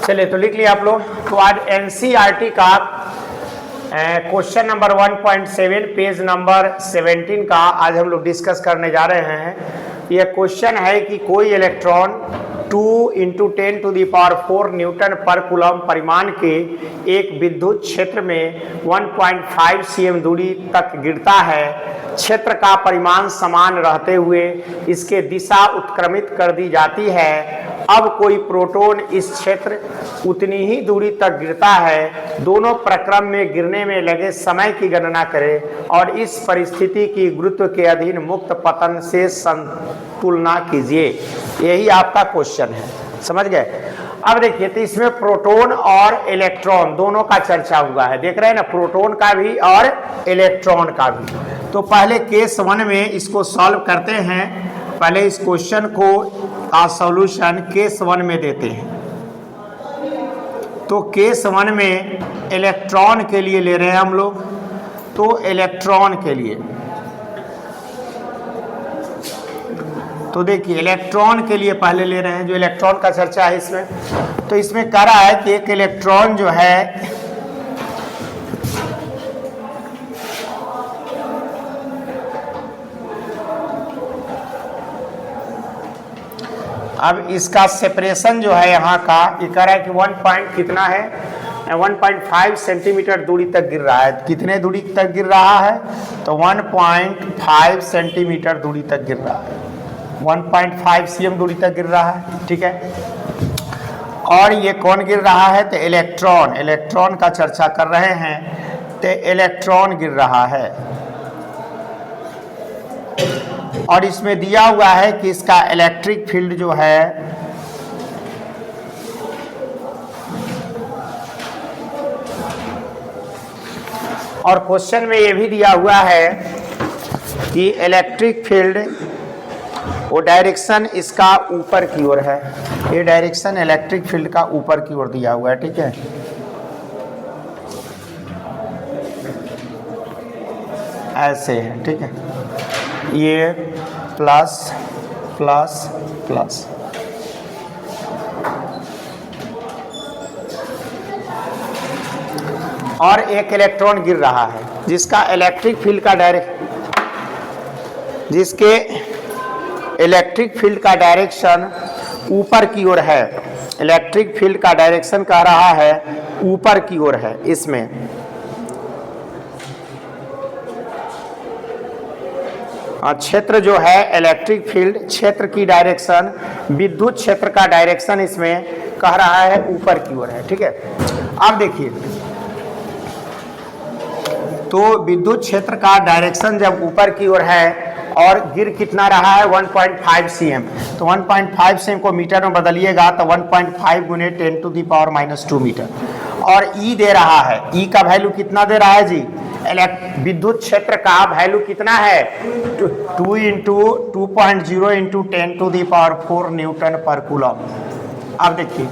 चलिए तो लिख लिया आप लोग। तो आज एनसीईआरटी का क्वेश्चन नंबर 1.7 पेज नंबर 17 का आज हम लोग डिस्कस करने जा रहे हैं। यह क्वेश्चन है कि कोई इलेक्ट्रॉन 2 × 10⁴ न्यूटन पर कूलम परिमाण के एक विद्युत क्षेत्र में 1.5 cm दूरी तक गिरता है। क्षेत्र का परिमाण समान रहते हुए इसके दिशा उत्क्रमित कर दी जाती है। अब कोई प्रोटॉन इस क्षेत्र उतनी ही दूरी तक गिरता है। दोनों प्रक्रम में गिरने में लगे समय की गणना करें और इस परिस्थिति की गुरुत्व के अधीन मुक्त पतन से तुलना कीजिए। यही आपका क्वेश्चन है, समझ गए। अब देखिए तो इसमें प्रोटॉन और इलेक्ट्रॉन दोनों का चर्चा हुआ है, देख रहे हैं ना, प्रोटॉन का भी और इलेक्ट्रॉन का भी। तो पहले केस 1 में इसको सॉल्व करते हैं। पहले इस क्वेश्चन को का सॉल्यूशन केस 1 में देते हैं। तो केस 1 में इलेक्ट्रॉन के लिए ले रहे हैं हम लोग। तो इलेक्ट्रॉन के लिए तो देखिए इलेक्ट्रॉन के लिए पहले ले रहे हैं, जो इलेक्ट्रॉन का चर्चा है इसमें। तो इसमें कह रहा है कि एक इलेक्ट्रॉन जो है अब इसका सेपरेशन जो है यहाँ का, ये कह रहा है कि 1 पॉइंट कितना है 1.5 सेंटीमीटर दूरी तक गिर रहा है। कितने दूरी तक गिर रहा है? तो 1.5 सेंटीमीटर दूरी तक गिर रहा है, 1.5 cm दूरी तक गिर रहा है, ठीक है। और ये कौन गिर रहा है? तो इलेक्ट्रॉन, इलेक्ट्रॉन का चर्चा कर रहे हैं। तो इलेक्ट्रॉन गिर रहा है और इसमें दिया हुआ है कि इसका इलेक्ट्रिक फील्ड जो है और क्वेश्चन में ये भी दिया हुआ है कि इलेक्ट्रिक फील्ड वो डायरेक्शन इसका ऊपर की ओर है। ये डायरेक्शन इलेक्ट्रिक फील्ड का ऊपर की ओर दिया हुआ है, ठीक है। ऐसे है, ठीक है। ये प्लस प्लस प्लस, और एक इलेक्ट्रॉन गिर रहा है जिसका इलेक्ट्रिक फील्ड का जिसके इलेक्ट्रिक फील्ड का डायरेक्शन ऊपर की ओर है। इलेक्ट्रिक फील्ड का डायरेक्शन कह रहा है ऊपर की ओर है। इसमें क्षेत्र जो है इलेक्ट्रिक फील्ड क्षेत्र की डायरेक्शन, विद्युत क्षेत्र का डायरेक्शन इसमें कह रहा है ऊपर की ओर है, ठीक है। अब देखिए तो विद्युत क्षेत्र का डायरेक्शन जब ऊपर की ओर है और गिर कितना रहा है 1.5 cm, तो 1.5 cm को मीटर में बदलिएगा तो 1.5 × 10⁻² मीटर। और ई दे रहा है, ई का वैल्यू कितना दे रहा है जी? विद्युत क्षेत्र का वैल्यू कितना है? 2 × 2.0 × 10⁴ न्यूटन पर कूलम। अब देखिए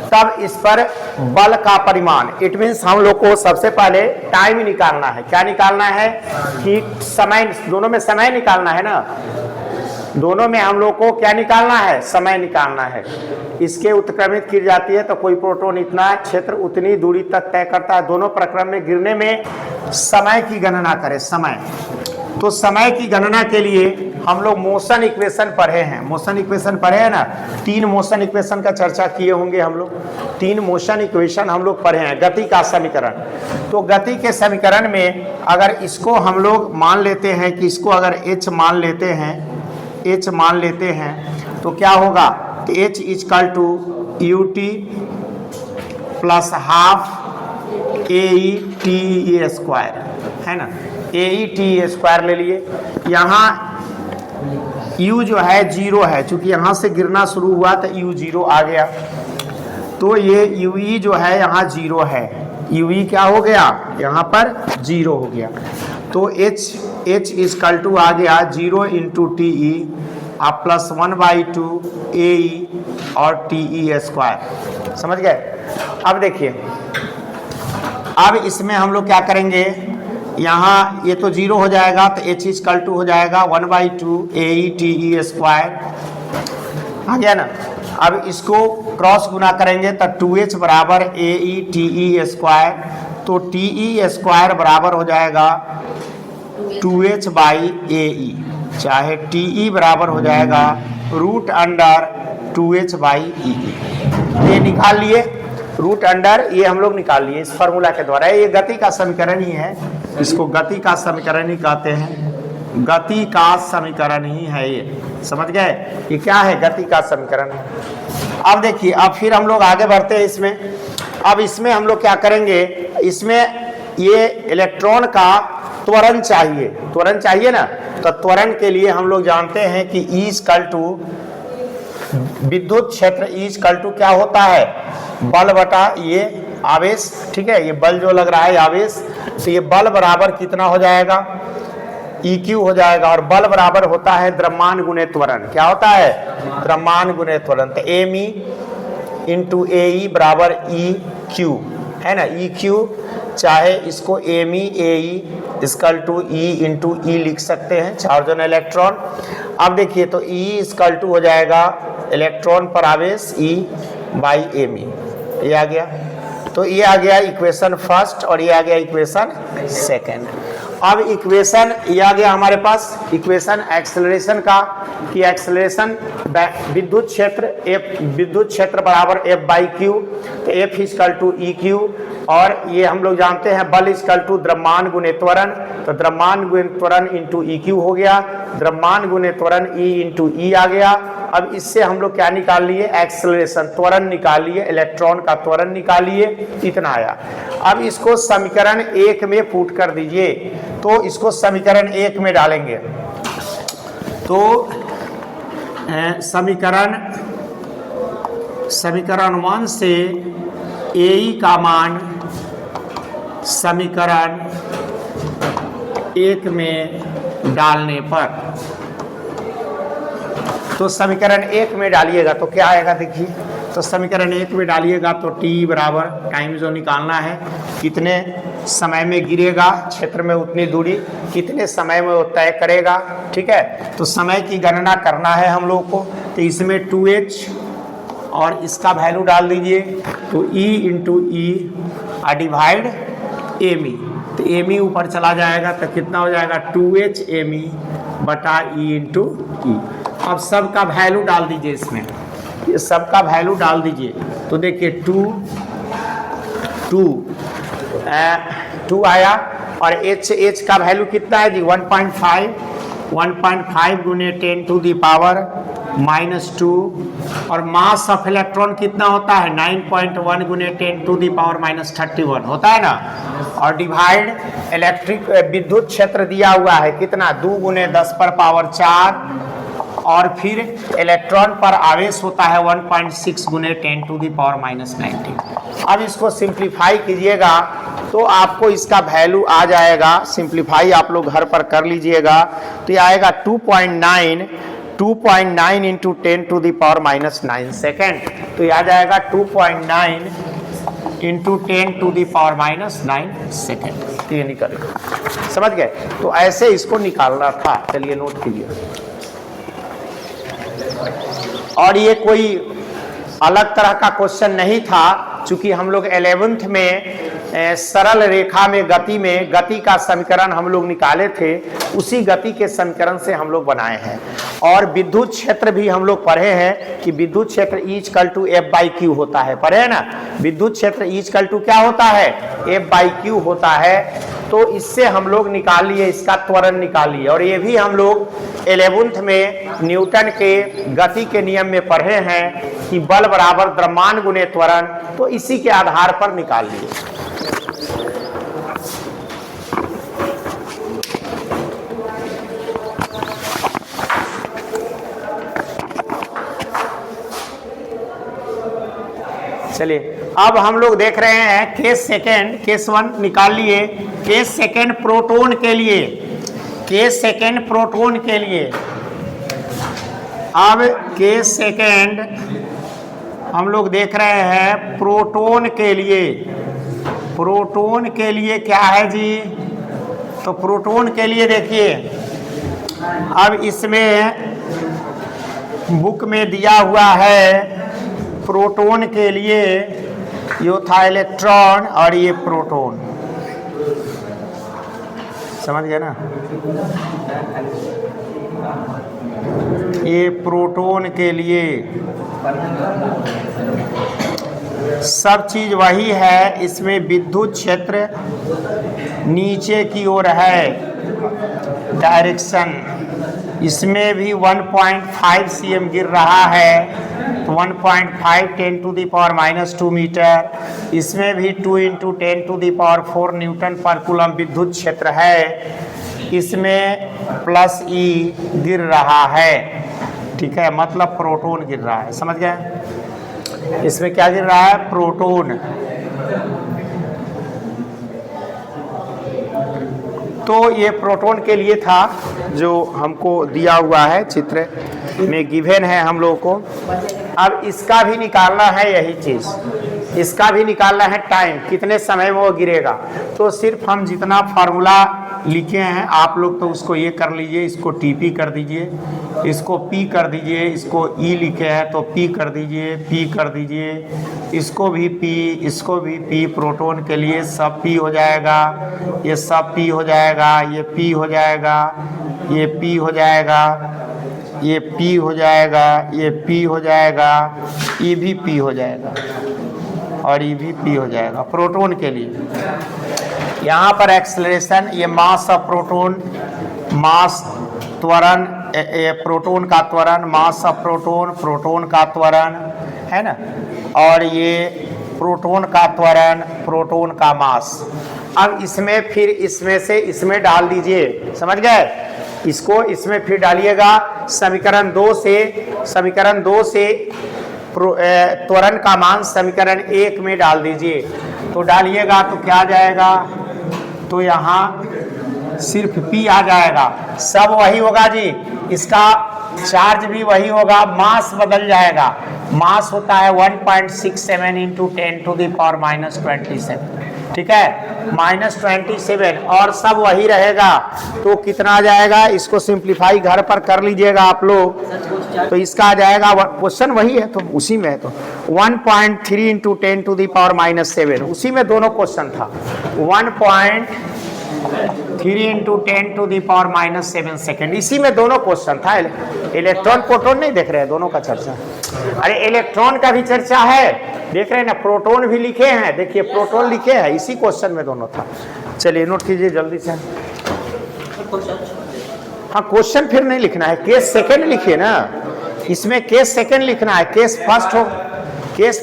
तब इस पर बल का परिमाण, इट मीन्स हम लोग को सबसे पहले टाइम निकालना है। क्या निकालना है? कि समय, दोनों में समय निकालना है ना। दोनों में हम लोग को क्या निकालना है? समय निकालना है। इसके उत्क्रमित की जाती है तो कोई प्रोटॉन इतना क्षेत्र उतनी दूरी तक तय करता है। दोनों प्रक्रम में गिरने में समय की गणना करें, समय। तो समय की गणना के लिए हम लोग मोशन इक्वेशन पढ़े हैं। मोशन इक्वेशन पढ़े हैं ना, 3 मोशन इक्वेशन का चर्चा किए होंगे हम लोग। 3 मोशन इक्वेशन हम लोग पढ़े हैं। गति का समीकरण, तो गति के समीकरण में अगर इसको हम लोग मान लेते हैं कि इसको अगर h मान लेते हैं, h मान लेते हैं तो क्या होगा? तो h = ut + ½ AETE² है ना। AETE² ले लिए। यहाँ u जो है 0 है, चूंकि यहाँ से गिरना शुरू हुआ तो u 0 आ गया। तो ये ue जो है यहाँ 0 है। ue क्या हो गया? यहाँ पर 0 हो गया। तो h = आ गया 0 × TE +1/2 AE और TE²। समझ गए। अब देखिए अब इसमें हम लोग क्या करेंगे, यहाँ ये तो 0 हो जाएगा तो h = हो जाएगा 1/2 AETE² आ गया ना। अब इसको क्रॉस गुना करेंगे तो 2h बराबर ए ई टी ई स्क्वायर, तो टी ई स्क्वायर बराबर हो जाएगा 2h बाई ए ई, चाहे टी ई बराबर हो जाएगा root under 2h by E. ये निकाल लिए रूट अंडर, ये हम लोग निकाल लिए इस फार्मूला के द्वारा। ये गति का समीकरण ही है, इसको गति का समीकरण ही कहते हैं, गति का समीकरण ही है ये, समझ गए? ये क्या है? गति का समीकरण। अब देखिए, अब फिर हम लोग आगे बढ़ते हैं इसमें। अब इसमें हम लोग क्या करेंगे, इसमें ये इलेक्ट्रॉन का त्वरण चाहिए, त्वरण चाहिए ना, तो त्वरण के लिए हम लोग जानते हैं कि E इक्वल टू विद्युत क्षेत्र E इक्वल टू क्या होता है, बल बटा ये आवेश, ठीक है? ये बल जो लग रहा है आवेश, तो ये बल बराबर कितना हो जाएगा, EQ हो जाएगा, और बल बराबर होता है द्रव्यमान गुणे त्वरण। क्या होता है? द्रव्यमान गुणे त्वरण। तो me इंटू AE बराबर EQ है ना, EQ, चाहे इसको me AE equal to E into E लिख सकते हैं, चार्ज ऑन इलेक्ट्रॉन। अब देखिए, तो E इक्वल टू हो जाएगा इलेक्ट्रॉन पर आवेश E बाई me, ये आ गया। तो ये आ गया इक्वेशन फर्स्ट और ये आ गया इक्वेशन सेकेंड। अब इक्वेशन ये आ गया हमारे पास, इक्वेशन एक्सेलरेशन का, कि एक्सेलरेशन विद्युत क्षेत्र F, विद्युत क्षेत्र बराबर F बाई क्यू, तो F इक्वल टू EQ, और ये हम लोग जानते हैं बल इक्वल टू द्रव्यमान गुणे त्वरण, तो द्रव्यमान गुणे त्वरण इंटू EQ हो गया, द्रव्यमान गुणे त्वरण E इंटू E आ गया। अब इससे हम लोग क्या निकाल लिए, एक्सेलरेशन, त्वरण निकाल लिए, इलेक्ट्रॉन का त्वरण निकाल लिए, इतना आया। अब इसको समीकरण 1 में पुट कर दीजिए, तो इसको समीकरण 1 में डालेंगे, तो समीकरण 1 से AE का मान समीकरण 1 में डालने पर, तो समीकरण 1 में डालिएगा तो क्या आएगा, देखिए, तो समीकरण 1 में डालिएगा तो T बराबर टाइम जो निकालना है, कितने समय में गिरेगा क्षेत्र में उतनी दूरी, कितने समय में वो तय करेगा, ठीक है? तो समय की गणना करना है हम लोग को, तो इसमें 2h और इसका वैल्यू डाल दीजिए, तो E into E divide me, तो me ऊपर चला जाएगा तो कितना हो जाएगा, 2h me बटा E इंटू E। अब सबका वैल्यू डाल दीजिए इसमें, ये सबका वैल्यू डाल दीजिए, तो देखिए 2 आया, और h का वैल्यू कितना है जी, 1.5 गुने 10 टू दी पावर -2, और मास ऑफ इलेक्ट्रॉन कितना होता है, 9.1 गुने 10 टू दी पावर -31 होता है ना, और डिवाइड इलेक्ट्रिक विद्युत क्षेत्र दिया हुआ है कितना, 2 गुने 10 पर पावर 4, और फिर इलेक्ट्रॉन पर आवेश होता है 1.6 गुने 10 टू दी पावर -19। अब इसको सिंप्लीफाई कीजिएगा तो आपको इसका वैल्यू आ जाएगा, सिंप्लीफाई आप लोग घर पर कर लीजिएगा, तो ये आएगा 2.9 into 10 to the power -9 second, तो ये आ जाएगा 2.9 into 10 to the power -9 second, तो ये निकलेगा, समझ गए? तो ऐसे इसको निकालना था, चलिए नोट कीजिए। और ये कोई अलग तरह का क्वेश्चन नहीं था, चूंकि हम लोग 11th में सरल रेखा में गति का समीकरण हम लोग निकाले थे, उसी गति के समीकरण से हम लोग बनाए हैं। और विद्युत क्षेत्र भी हम लोग पढ़े हैं कि विद्युत क्षेत्र E equal to F by Q होता है, पढ़े है ना? विद्युत क्षेत्र E इक्वल टू क्या होता है, F बाई क्यू होता है। तो इससे हम लोग निकाल लिए, इसका त्वरण निकाल लिए, और ये भी हम लोग 11th में न्यूटन के गति के नियम में पढ़े हैं कि बल बराबर द्रव्यमान गुणे त्वरण, तो इसी के आधार पर निकाल लिए। चलिए, अब हम लोग देख रहे हैं केस 1 निकाल लिए, केस सेकेंड प्रोटॉन के लिए, केस सेकेंड प्रोटॉन के लिए। अब केस सेकेंड हम लोग देख रहे हैं प्रोटॉन के लिए। प्रोटॉन के लिए क्या है जी, तो प्रोटॉन के लिए देखिए, अब इसमें बुक में दिया हुआ है प्रोटॉन के लिए ये था इलेक्ट्रॉन और ये प्रोटॉन, समझ गए ना। ये प्रोटॉन के लिए सब चीज वही है, इसमें विद्युत क्षेत्र नीचे की ओर है, डायरेक्शन इसमें भी 1.5 cm गिर रहा है, तो 1.5 10⁻⁻² मीटर, इसमें भी 2 × 10⁴ न्यूटन पर कूलम विद्युत क्षेत्र है, इसमें +E गिर रहा है, ठीक है, मतलब प्रोटॉन गिर रहा है, समझ गए। इसमें क्या गिर रहा है, प्रोटॉन। तो ये प्रोटॉन के लिए था जो हमको दिया हुआ है, चित्र में गिवन है हम लोगों को। अब इसका भी निकालना है, यही चीज़ इसका भी निकालना है, टाइम कितने समय में वो गिरेगा। तो सिर्फ हम जितना फार्मूला लिखे हैं आप लोग तो उसको ये कर लीजिए, इसको TP कर दीजिए, इसको P कर दीजिए, इसको E लिखे हैं तो P कर दीजिए, P कर दीजिए, इसको भी P, इसको भी P, प्रोटॉन के लिए सब P हो जाएगा, ये सब P हो जाएगा, ये P हो जाएगा, ये P हो जाएगा, ये P हो जाएगा, ये P हो जाएगा, ये भी P हो जाएगा और ये भी P हो जाएगा प्रोटॉन के लिए। यहाँ पर एक्सेलरेशन, ये मास ऑफ प्रोटॉन, मास त्वरण, प्रोटॉन का त्वरण, मास ऑफ प्रोटॉन, प्रोटॉन का त्वरण है ना, और ये प्रोटॉन का त्वरण, प्रोटॉन का मास। अब इसमें फिर इसमें से इसमें डाल दीजिए, समझ गए, इसको इसमें फिर डालिएगा, समीकरण 2 से त्वरण का मान समीकरण 1 में डाल दीजिए, तो डालिएगा तो क्या आ जाएगा, तो यहाँ सिर्फ P आ जाएगा, सब वही होगा जी, इसका चार्ज भी वही होगा, मास बदल जाएगा, मास होता है 1.67 × 10⁻⁻27, ठीक है, -27 और सब वही रहेगा, तो कितना आ जाएगा, इसको सिंप्लीफाई घर पर कर लीजिएगा आप लोग, तो इसका आ जाएगा, क्वेश्चन वही है तो उसी में है, तो 1.3 × 10⁻⁷, उसी में दोनों क्वेश्चन था, 1.3 × 10⁻⁷ सेकेंड, इसी में दोनों क्वेश्चन था। इलेक्ट्रॉन प्रोटॉन नहीं देख रहे हैं, दोनों का चर्चा, अरे इलेक्ट्रॉन का भी चर्चा है, देख रहे हैं ना, प्रोटॉन भी लिखे हैं, देखिए प्रोटॉन लिखे हैं, इसी क्वेश्चन में दोनों था। चलिए नोट कीजिए जल्दी से। हाँ, क्वेश्चन फिर नहीं लिखना है, केस सेकंड लिखिए ना, इसमें केस सेकंड लिखना है, केस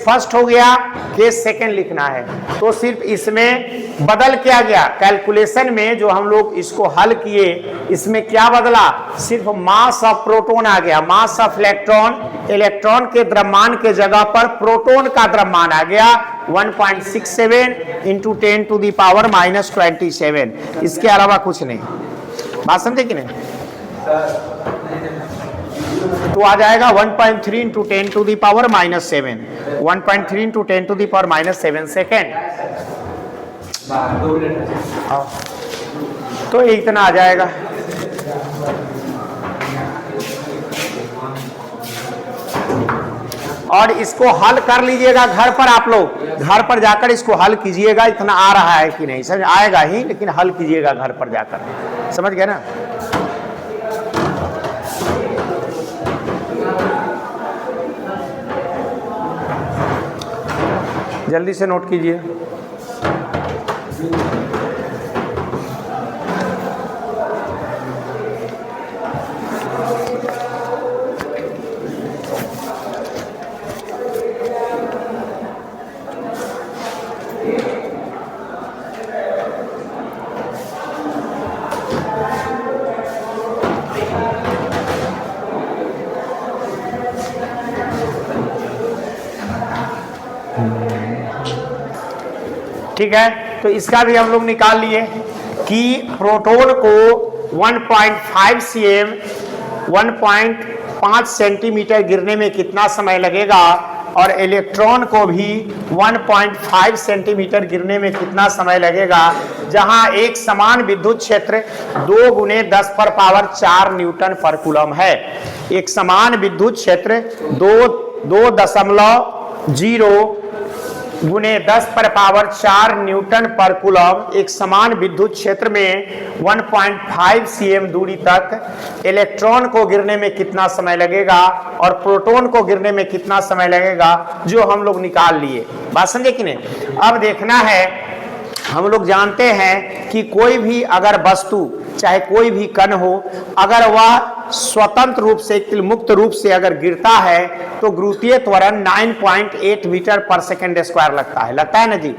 फर्स्ट हो गया, केस सेकंड लिखना है, तो सिर्फ इसमें बदल क्या गया, कैलकुलेशन में जो हम लोग इसको हल किए, इसमें क्या बदला, सिर्फ मास ऑफ प्रोटॉन आ गया, मास ऑफ इलेक्ट्रॉन, इलेक्ट्रॉन के द्रव्यमान के जगह पर प्रोटॉन का द्रव्यमान आ गया 1.67 × 10⁻⁻27, इसके अलावा कुछ नहीं, बात समझे कि नहीं। तो आ जाएगा 1.3 × 10⁻⁻7, 1.3 × 10⁻⁷ सेकेंड, तो इतना आ जाएगा। और इसको हल कर लीजिएगा घर पर, आप लोग घर पर जाकर इसको हल कीजिएगा, इतना आ रहा है कि नहीं, समझ आएगा ही, लेकिन हल कीजिएगा घर पर जाकर, समझ गए ना। जल्दी से नोट कीजिए। ठीक है, तो इसका भी हम लोग निकाल लिए कि प्रोटॉन को 1.5 cm 1.5 सेंटीमीटर गिरने में कितना समय लगेगा, और इलेक्ट्रॉन को भी 1.5 सेंटीमीटर गिरने में कितना समय लगेगा, जहां एक समान विद्युत क्षेत्र 2 × 10⁴ न्यूटन पर कूलम है। एक समान विद्युत क्षेत्र 2 0 गुने 10 पर पावर 4 न्यूटन पर कूलम एक समान विद्युत क्षेत्र में 1.5 cm दूरी तक इलेक्ट्रॉन को गिरने में कितना समय लगेगा और प्रोटॉन को गिरने में कितना समय लगेगा, जो हम लोग निकाल लिए। बात समझे कि नहीं। अब देखना है, हम लोग जानते हैं कि कोई भी अगर वस्तु चाहे कोई भी कण हो, अगर वह स्वतंत्र रूप से मुक्त रूप से अगर गिरता है तो गुरुत्वीय त्वरण 9.8 मीटर पर सेकंड स्क्वायर लगता है ना जी।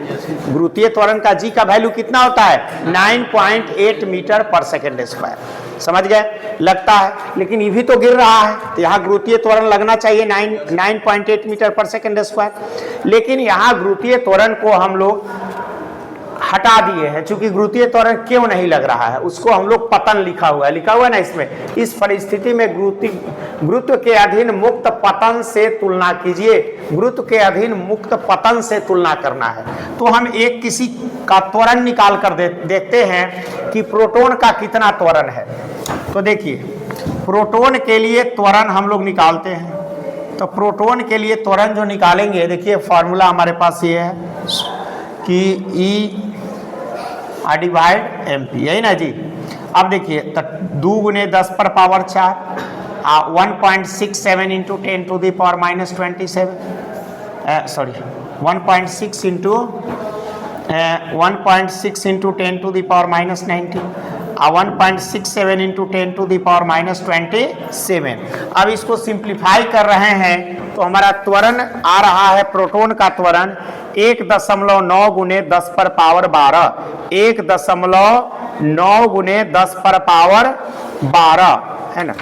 गुरुत्वीय त्वरण का जी का वैल्यू कितना होता है 9.8 मीटर पर सेकंड स्क्वायर। समझ गए, लगता है, लेकिन ये भी तो गिर रहा है, तो यहाँ गुरुत्वीय त्वरण लगना चाहिए 9.8 मीटर पर सेकंड स्क्वायर। लेकिन यहाँ गुरुत्वीय त्वरण को हम लोग हटा दिए हैं, चूंकि गुरुत्वीय त्वरण क्यों नहीं लग रहा है, उसको हम लोग पतन लिखा हुआ है ना इसमें। इस परिस्थिति में गुरुत्व के अधीन मुक्त पतन से तुलना कीजिए। गुरुत्व के अधीन मुक्त पतन से तुलना करना है, तो हम एक किसी का त्वरण निकाल कर देखते हैं कि प्रोटॉन का कितना त्वरण है। तो देखिए, प्रोटॉन के लिए त्वरण हम लोग निकालते हैं। तो प्रोटॉन के लिए त्वरण जो निकालेंगे, देखिए फॉर्मूला हमारे पास ये है कि E डिवाइड MP, यही ना जी। अब देखिए, 2 गुने 10 पर power 4 1.67 into 10 to the power minus 27, sorry 1.6 into 10 to the power minus 19, 1.67 into 10 to the power minus 27। अब इसको सिंप्लीफाई कर रहे हैं तो हमारा त्वरण आ रहा है, प्रोटॉन का त्वरण 1.9 गुने 10 पर पावर 12, 1.9 गुने 10 पर पावर 12 है ना।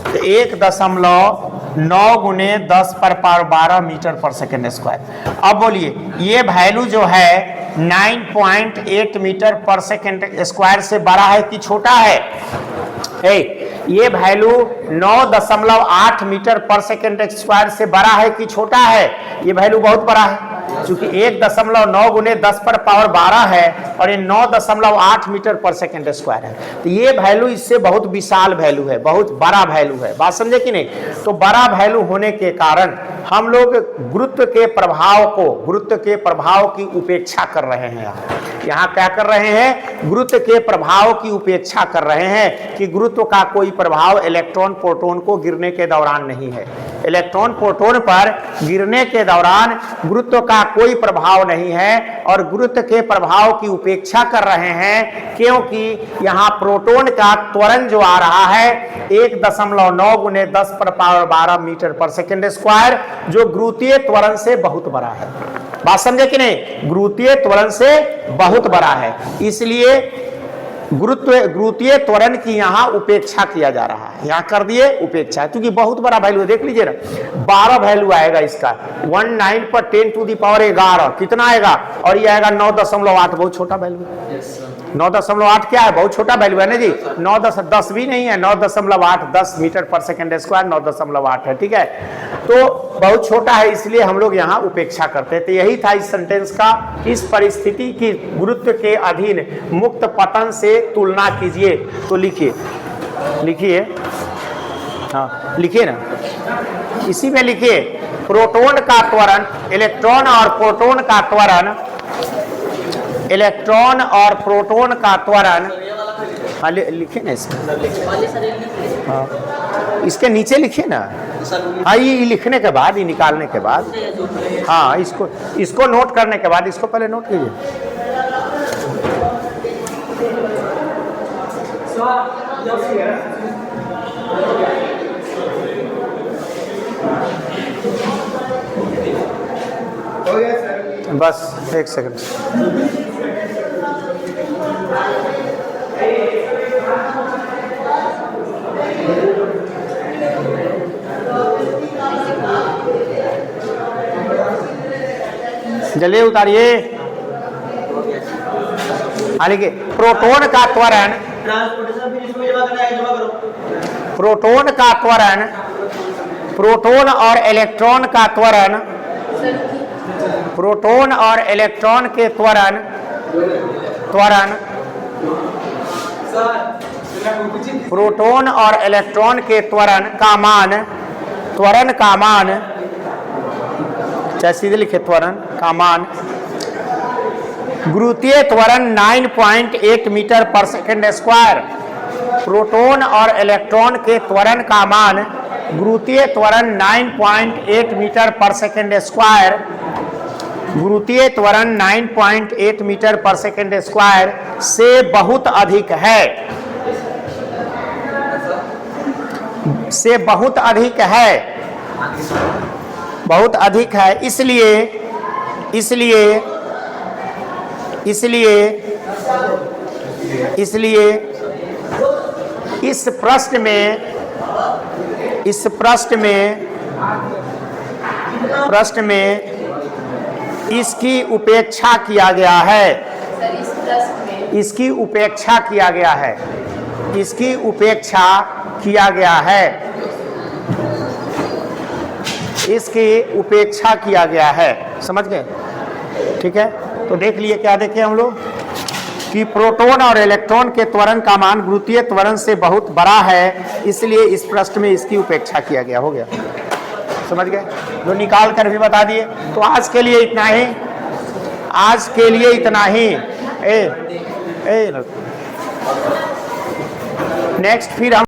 तो 1.9 गुने 10 पर पावर 12 मीटर पर सेकेंड स्क्वायर। अब बोलिए, ये वैल्यू जो है 9.8 मीटर पर सेकेंड स्क्वायर से बड़ा है कि छोटा है? ये वैल्यू 9.8 मीटर पर सेकेंड स्क्वायर से बड़ा है कि छोटा है? ये वैल्यू बहुत बड़ा है, क्योंकि 1.9 गुने 10 पर पावर 12 है और ये 9.8 मीटर पर सेकेंड स्क्वायर है। तो ये वैल्यू इससे बहुत विशाल वैल्यू है, बहुत बड़ा वैल्यू है। बात समझे कि नहीं। तो बड़ा वैल्यू होने के कारण हम लोग गुरुत्व के प्रभाव की उपेक्षा कर रहे हैं। यहाँ क्या कर रहे हैं? गुरुत्व के प्रभाव की उपेक्षा कर रहे हैं कि गुरुत्व का कोई प्रभाव इलेक्ट्रॉन प्रोटॉन को गिरने के दौरान नहीं है। इलेक्ट्रॉन प्रोटॉन पर गिरने के दौरान गुरुत्व का कोई प्रभाव नहीं है और गुरुत्व के प्रभाव की उपेक्षा कर रहे हैं, क्योंकि यहाँ प्रोटॉन का त्वरण जो आ रहा है 1.9 गुने 10 पर पावर 12 मीटर पर सेकेंड स्क्वायर, जो गुरुत्वीय त्वरण से बहुत बड़ा है। बात समझे कि नहीं। गुरुत्वीय त्वरण से बहुत बड़ा है, इसलिए गुरुत्वीय त्वरण की यहाँ उपेक्षा किया जा रहा है। यहाँ कर दिए उपेक्षा, क्योंकि बहुत बड़ा वैल्यू है। देख लीजिए ना, 12 वैल्यू आएगा इसका, 19 पर 10 टू दी पावर 11 कितना आएगा, और ये आएगा 9.8, बहुत छोटा वैल्यू है। 9.8 क्या है? बहुत छोटा वैल्यू है ना जी। 9.10 भी नहीं है, 9.8 10 मीटर पर सेकेंड स्क्वायर 9.8 है, ठीक है। तो बहुत छोटा है, इसलिए हम लोग यहाँ उपेक्षा करते हैं। तो यही था इस सेंटेंस का। इस परिस्थिति की गुरुत्व के अधीन मुक्त पतन से तुलना कीजिए। तो लिखिए हाँ, लिखिए ना, इसी में लिखिए प्रोटॉन का त्वरण, इलेक्ट्रॉन और प्रोटॉन का त्वरण, इलेक्ट्रॉन और प्रोटॉन का त्वरण। हाँ लिखिए ना इसमें, हाँ इसके नीचे लिखिए ना। हाँ ये लिखने के बाद, ये निकालने के बाद, हाँ इसको नोट करने के बाद, इसको पहले नोट कीजिए। बस एक सेकंड। जल्दी उतारिए। लिखिए प्रोटॉन का त्वरण, प्रोटॉन का त्वरण, प्रोटॉन और इलेक्ट्रॉन का त्वरण, प्रोटॉन और इलेक्ट्रॉन के त्वरण प्रोटॉन और इलेक्ट्रॉन के त्वरण का मान चाहे सीधे लिखे त्वरण का मान, गुरुत्वीय त्वरण 9.8 मीटर पर सेकेंड स्क्वायर। प्रोटॉन और इलेक्ट्रॉन के त्वरण का मान, गुरुत्वीय त्वरण 9.8 मीटर पर सेकेंड स्क्वायर, गुरुत्वीय त्वरण 9.8 मीटर पर सेकेंड स्क्वायर से बहुत अधिक है, से बहुत अधिक है, बहुत अधिक है। इसलिए इसलिए इसलिए इसलिए इस प्रश्न में इसकी उपेक्षा किया गया है, इसकी उपेक्षा किया गया है, इसकी उपेक्षा किया गया है, इसकी उपेक्षा किया गया है। समझ गए? ठीक है, तो देख लिए, क्या देखे हम लोग कि प्रोटॉन और इलेक्ट्रॉन के त्वरण का मान गुरुत्वीय त्वरण से बहुत बड़ा है, इसलिए इस प्रश्न में इसकी उपेक्षा किया गया। हो गया, समझ गए? जो निकाल कर भी बता दिए। तो आज के लिए इतना ही, आज के लिए इतना ही। नेक्स्ट फिर हम